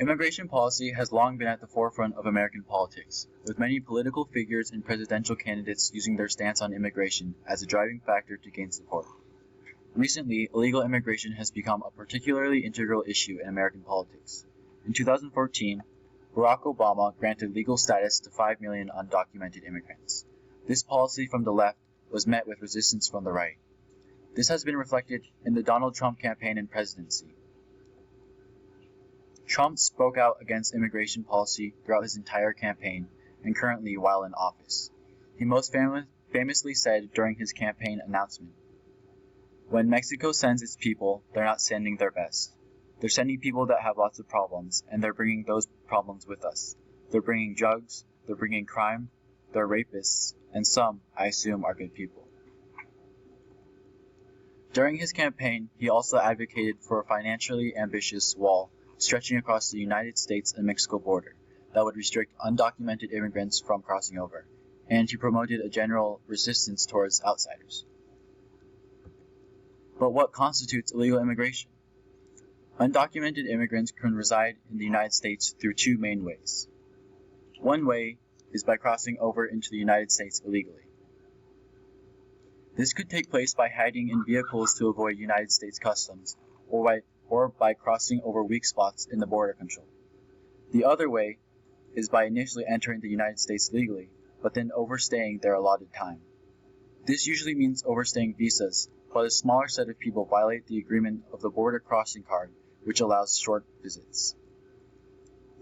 Immigration policy has long been at the forefront of American politics, with many political figures and presidential candidates using their stance on immigration as a driving factor to gain support. Recently, illegal immigration has become a particularly integral issue in American politics. In 2014, Barack Obama granted legal status to 5 million undocumented immigrants. This policy from the left was met with resistance from the right. This has been reflected in the Donald Trump campaign and presidency. Trump spoke out against immigration policy throughout his entire campaign and currently while in office. He most famously said during his campaign announcement, "When Mexico sends its people, they're not sending their best. They're sending people that have lots of problems, and they're bringing those problems with us. They're bringing drugs, they're bringing crime, they're rapists, and some, I assume, are good people." During his campaign, he also advocated for a financially ambitious wall stretching across the United States and Mexico border that would restrict undocumented immigrants from crossing over, and he promoted a general resistance towards outsiders. But what constitutes illegal immigration? Undocumented immigrants can reside in the United States through two main ways. One way is by crossing over into the United States illegally. This could take place by hiding in vehicles to avoid United States customs, or by crossing over weak spots in the border control. The other way is by initially entering the United States legally, but then overstaying their allotted time. This usually means overstaying visas, but a smaller set of people violate the agreement of the border crossing card, which allows short visits.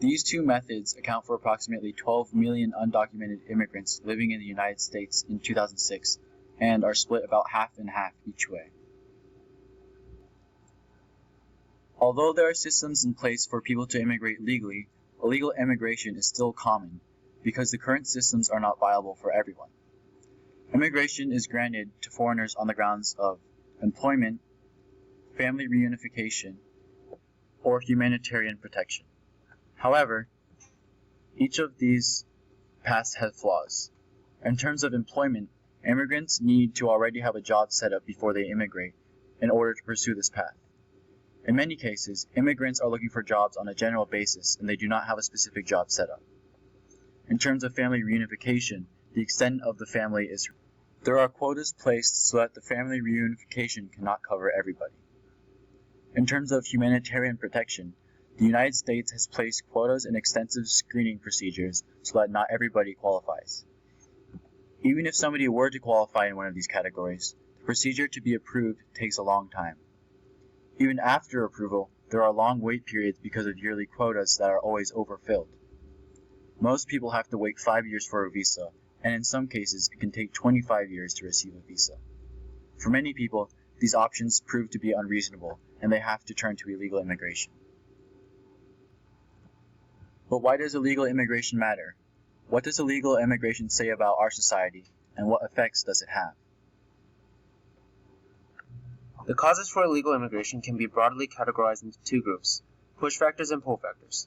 These two methods account for approximately 12 million undocumented immigrants living in the United States in 2006, and are split about half and half each way. Although there are systems in place for people to immigrate legally, illegal immigration is still common because the current systems are not viable for everyone. Immigration is granted to foreigners on the grounds of employment, family reunification, or humanitarian protection. However, each of these paths has flaws. In terms of employment, immigrants need to already have a job set up before they immigrate in order to pursue this path. In many cases, immigrants are looking for jobs on a general basis and they do not have a specific job set up. In terms of family reunification, the extent of the family is there are quotas placed so that the family reunification cannot cover everybody. In terms of humanitarian protection, the United States has placed quotas and extensive screening procedures so that not everybody qualifies. Even if somebody were to qualify in one of these categories, the procedure to be approved takes a long time. Even after approval, there are long wait periods because of yearly quotas that are always overfilled. Most people have to wait 5 years for a visa, and in some cases, it can take 25 years to receive a visa. For many people, these options prove to be unreasonable, and they have to turn to illegal immigration. But why does illegal immigration matter? What does illegal immigration say about our society, and what effects does it have? The causes for illegal immigration can be broadly categorized into two groups: push factors and pull factors.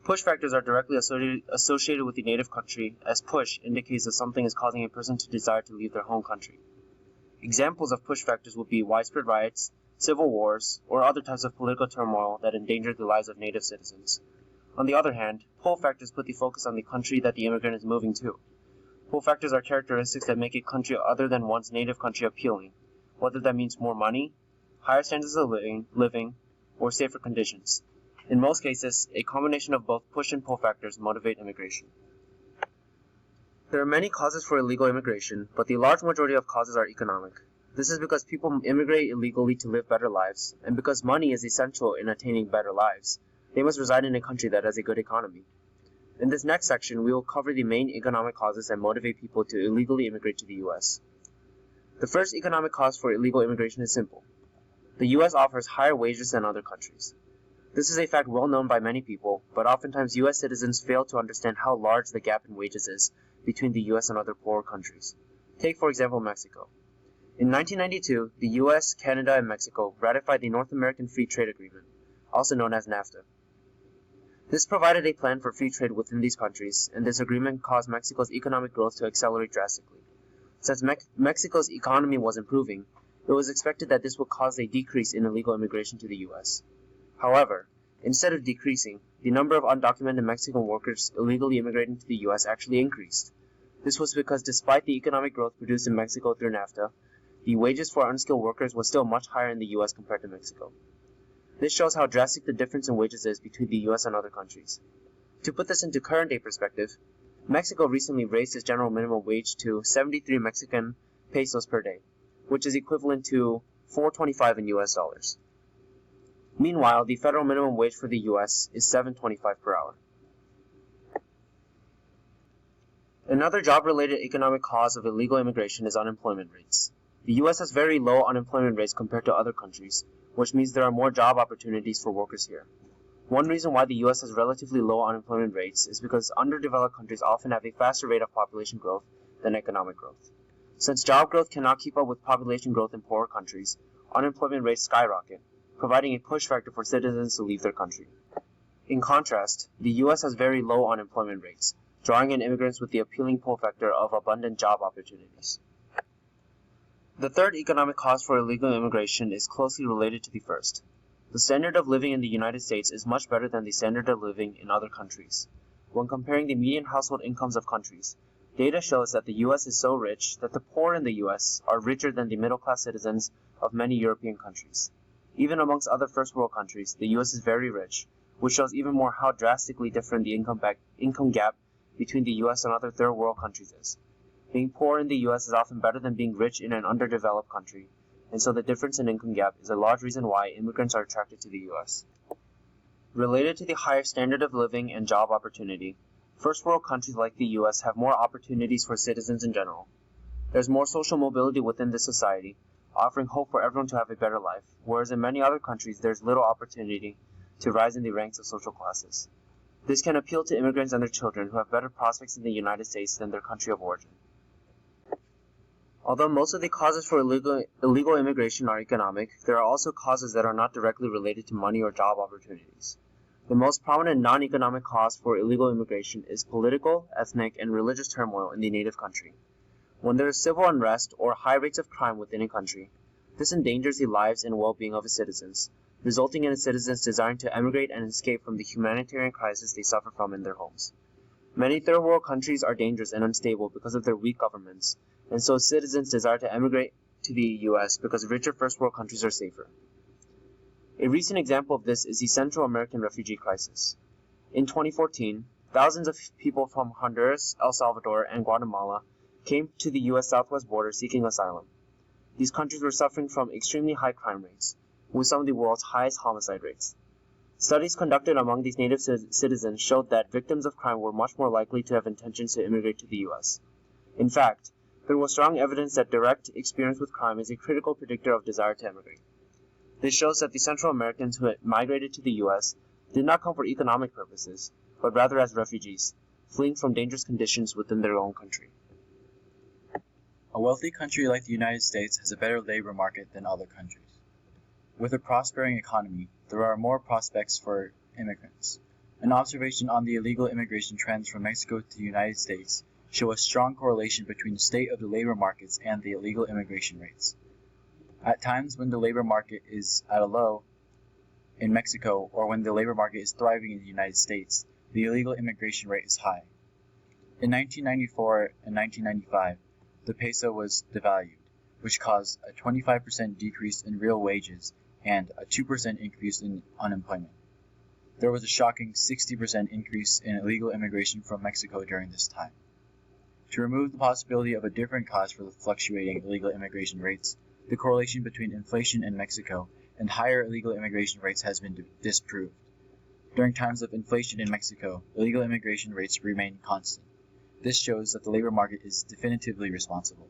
Push factors are directly associated with the native country, as push indicates that something is causing a person to desire to leave their home country. Examples of push factors would be widespread riots, civil wars, or other types of political turmoil that endanger the lives of native citizens. On the other hand, pull factors put the focus on the country that the immigrant is moving to. Pull factors are characteristics that make a country other than one's native country appealing, whether that means more money, higher standards of living, or safer conditions. In most cases, a combination of both push and pull factors motivate immigration. There are many causes for illegal immigration, but the large majority of causes are economic. This is because people immigrate illegally to live better lives, and because money is essential in attaining better lives, they must reside in a country that has a good economy. In this next section, we will cover the main economic causes that motivate people to illegally immigrate to the U.S. The first economic cause for illegal immigration is simple. The U.S. offers higher wages than other countries. This is a fact well known by many people, but oftentimes U.S. citizens fail to understand how large the gap in wages is between the U.S. and other poorer countries. Take, for example, Mexico. In 1992, the U.S., Canada, and Mexico ratified the North American Free Trade Agreement, also known as NAFTA. This provided a plan for free trade within these countries, and this agreement caused Mexico's economic growth to accelerate drastically. Since Mexico's economy was improving, it was expected that this would cause a decrease in illegal immigration to the U.S. However, Instead of decreasing, the number of undocumented Mexican workers illegally immigrating to the U.S. actually increased. This was because despite the economic growth produced in Mexico through NAFTA, the wages for unskilled workers was still much higher in the U.S. compared to Mexico. This shows how drastic the difference in wages is between the U.S. and other countries. To put this into current day perspective, Mexico recently raised its general minimum wage to 73 Mexican pesos per day, which is equivalent to $4.25 in US dollars. Meanwhile, the federal minimum wage for the US is $7.25 per hour. Another job-related economic cause of illegal immigration is unemployment rates. The US has very low unemployment rates compared to other countries, which means there are more job opportunities for workers here. One reason why the U.S. has relatively low unemployment rates is because underdeveloped countries often have a faster rate of population growth than economic growth. Since job growth cannot keep up with population growth in poorer countries, unemployment rates skyrocket, providing a push factor for citizens to leave their country. In contrast, the U.S. has very low unemployment rates, drawing in immigrants with the appealing pull factor of abundant job opportunities. The third economic cause for illegal immigration is closely related to the first. The standard of living in the United States is much better than the standard of living in other countries. When comparing the median household incomes of countries, data shows that the U.S. is so rich that the poor in the U.S. are richer than the middle-class citizens of many European countries. Even amongst other first-world countries, the U.S. is very rich, which shows even more how drastically different the income gap between the U.S. and other third-world countries is. Being poor in the U.S. is often better than being rich in an underdeveloped country, and so the difference in income gap is a large reason why immigrants are attracted to the U.S. Related to the higher standard of living and job opportunity, first world countries like the U.S. have more opportunities for citizens in general. There's more social mobility within this society, offering hope for everyone to have a better life, whereas in many other countries there's little opportunity to rise in the ranks of social classes. This can appeal to immigrants and their children who have better prospects in the United States than their country of origin. Although most of the causes for illegal immigration are economic, there are also causes that are not directly related to money or job opportunities. The most prominent non-economic cause for illegal immigration is political, ethnic, and religious turmoil in the native country. When there is civil unrest or high rates of crime within a country, this endangers the lives and well-being of its citizens, resulting in its citizens desiring to emigrate and escape from the humanitarian crisis they suffer from in their homes. Many third-world countries are dangerous and unstable because of their weak governments, and so citizens desire to emigrate to the U.S. because richer first-world countries are safer. A recent example of this is the Central American refugee crisis. In 2014, thousands of people from Honduras, El Salvador, and Guatemala came to the U.S. southwest border seeking asylum. These countries were suffering from extremely high crime rates, with some of the world's highest homicide rates. Studies conducted among these native citizens showed that victims of crime were much more likely to have intentions to immigrate to the U.S. In fact, there was strong evidence that direct experience with crime is a critical predictor of desire to emigrate. This shows that the Central Americans who had migrated to the U.S. did not come for economic purposes, but rather as refugees, fleeing from dangerous conditions within their own country. A wealthy country like the United States has a better labor market than other countries. With a prospering economy, there are more prospects for immigrants. An observation on the illegal immigration trends from Mexico to the United States show a strong correlation between the state of the labor markets and the illegal immigration rates. At times when the labor market is at a low in Mexico, or when the labor market is thriving in the United States, the illegal immigration rate is high. In 1994 and 1995, the peso was devalued, which caused a 25% decrease in real wages and a 2% increase in unemployment. There was a shocking 60% increase in illegal immigration from Mexico during this time. To remove the possibility of a different cause for the fluctuating illegal immigration rates, the correlation between inflation in Mexico and higher illegal immigration rates has been disproved. During times of inflation in Mexico, illegal immigration rates remain constant. This shows that the labor market is definitively responsible.